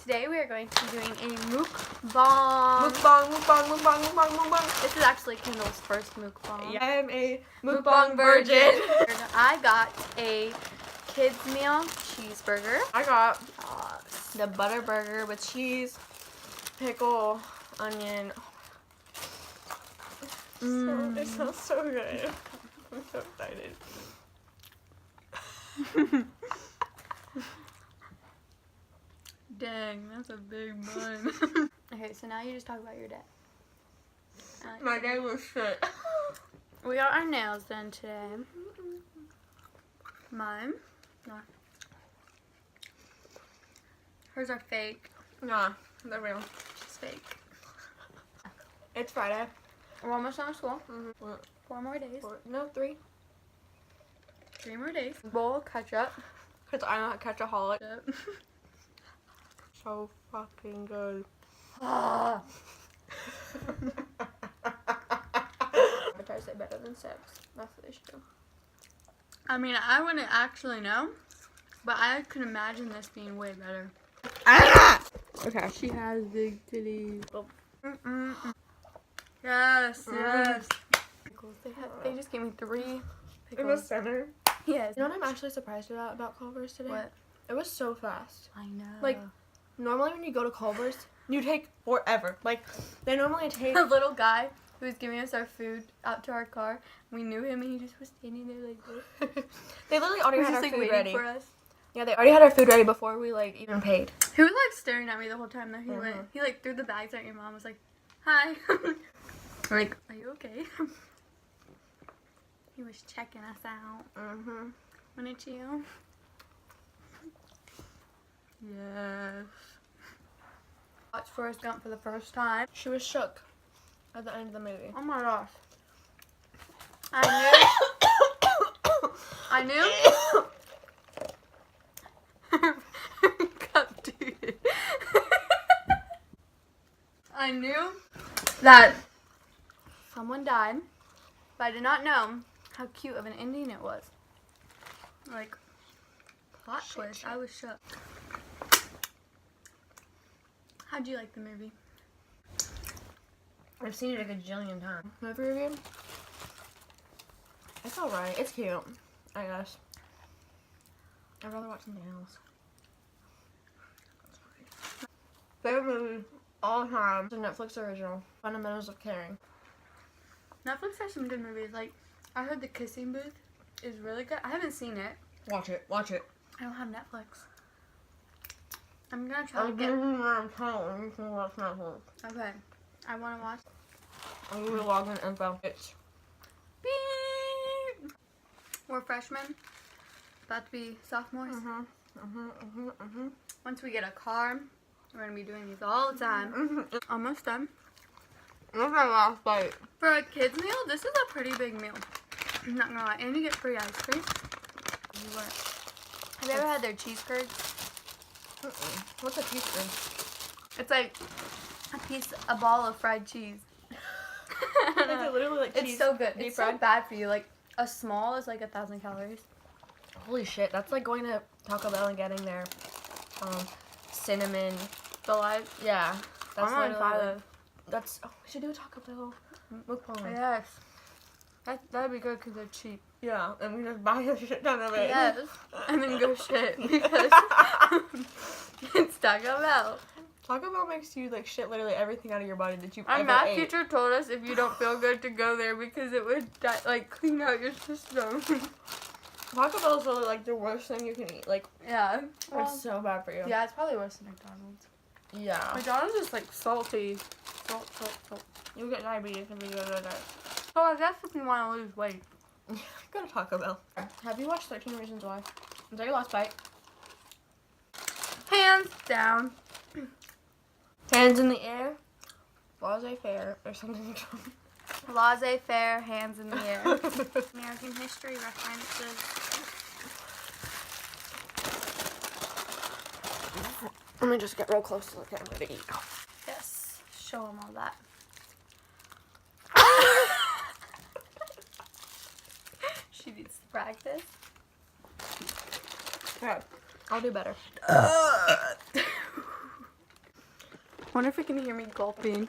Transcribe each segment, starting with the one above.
Today we are going to be doing a mukbang. Mukbang. This is actually Kendall's first mukbang. Yeah. I am a Mukbang Virgin. I got a kids meal cheeseburger. I got the butter burger with cheese, pickle, onion. It smells so good. I'm so excited. Dang, that's a big bun. Okay, so now you just talk about your day. My day was shit. We got our nails done today. Mine. No. Hers are fake. Nah, they're real. She's fake. It's Friday. We're almost done with school. What? 4 more days. No, 3. 3 more days. Bowl ketchup. Because I'm not catch-aholic. So fucking good. Ah. I try to say better than sex. That's the issue. I mean, I wouldn't actually know, but I can imagine this being way better. Okay. She has big titties. Yes, yes. Pickles. They just gave me 3 In the pickles. center. Yes. You know what I'm actually surprised about Culver's today? What? It was so fast. I know. Like, normally when you go to Culver's, you take forever. Like, they normally take... The little guy who was giving us our food out to our car, we knew him and he just was standing there like this. They literally already He was had just our like food waiting ready. for us. Yeah, they already had our food ready before we, like, even paid. He was like staring at me the whole time though. He like threw the bags at your mom, was like, hi. I'm like, are you okay? He was checking us out. Mm-hmm. Wasn't you? Yes. Watched Forrest Gump for the first time. She was shook at the end of the movie. Oh my gosh. I knew. Cup, dude. I knew that someone died, but I did not know how cute of an ending it was. Like, plot twist. I was shook. How'd you like the movie? I've seen it a gajillion times. Movie review? It's alright. It's cute, I guess. I'd rather watch something else. Favorite movie all time. It's a Netflix original. Fundamentals of Caring. Netflix has some good movies. Like, I heard The Kissing Booth is really good. I haven't seen it. Watch it. Watch it. I don't have Netflix. I'm gonna try to I'll get. give you my account. You can watch Netflix. Okay, I want to watch. I'll give you login info. It's Beep. We're freshmen, about to be sophomores. Once we get a car, we're gonna be doing these all the time. Almost done. This is my last bite. For a kids meal, this is a pretty big meal. I'm not gonna lie, and you get free ice cream. Have you ever had their cheese curds? What's a cheese curd? It's like a ball of fried cheese. Is it literally like cheese? It's so good. Deep It's fried? so bad for you. Like, a small is like 1,000 calories. Holy shit, that's like going to Taco Bell and getting their cinnamon delight. Yeah, that's I'm literally on like, that's. Oh, we should do a Taco Bell mukbang. Yes. That'd be good because they're cheap. Yeah, and we just buy a shit ton of it. Yes. And then go shit because it's Taco Bell. Taco Bell makes you like shit literally everything out of your body that you've Our ever math ate. teacher told us if you don't feel good to go there because it would like clean out your system. Taco Bell is really like the worst thing you can eat. Like, Yeah. Well, it's so bad for you. yeah, it's probably worse than McDonald's. Yeah. McDonald's is like salty. Salt. You get diabetes if you go to that. So I guess if you want to lose weight. Go to Taco Bell. Have you watched 13 Reasons Why? Is that your last bite? Hands down. Hands in the air. Laissez-faire or something. Laissez-faire, hands in the air. American history references. Let me just get real close to the camera to eat. Yes. Show them all that. She needs to practice. Okay, I'll do better. wonder if you can hear me gulping.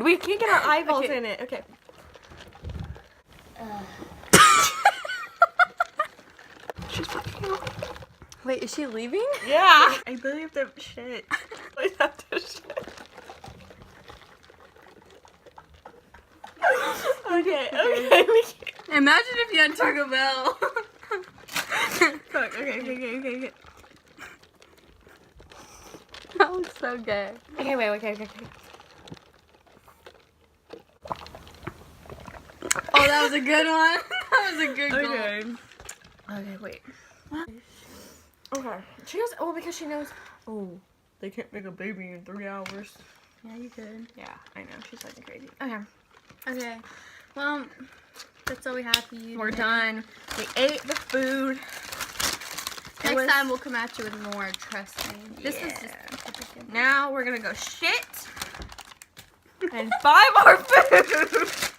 We can't get our eyeballs Okay. in it. Okay. She's fucking out. Wait, is she leaving? Yeah. I really have to shit. I have to shit. Okay. We can't. Imagine if you had Taco Bell. Fuck. Okay. That was so gay. Okay, wait. Okay. Oh, that was a good one. That was a good gulp. Okay, wait. Okay. She knows. Oh, because she knows. Oh, they can't make a baby in 3 hours. Yeah, you could. Yeah, I know. She's fucking crazy. Okay. Okay. Well, that's all we have for you. We're today. done. We ate the food. Next time we'll come at you with more. Trust me. This is Yeah. just. Now we're gonna go shit and buy more food.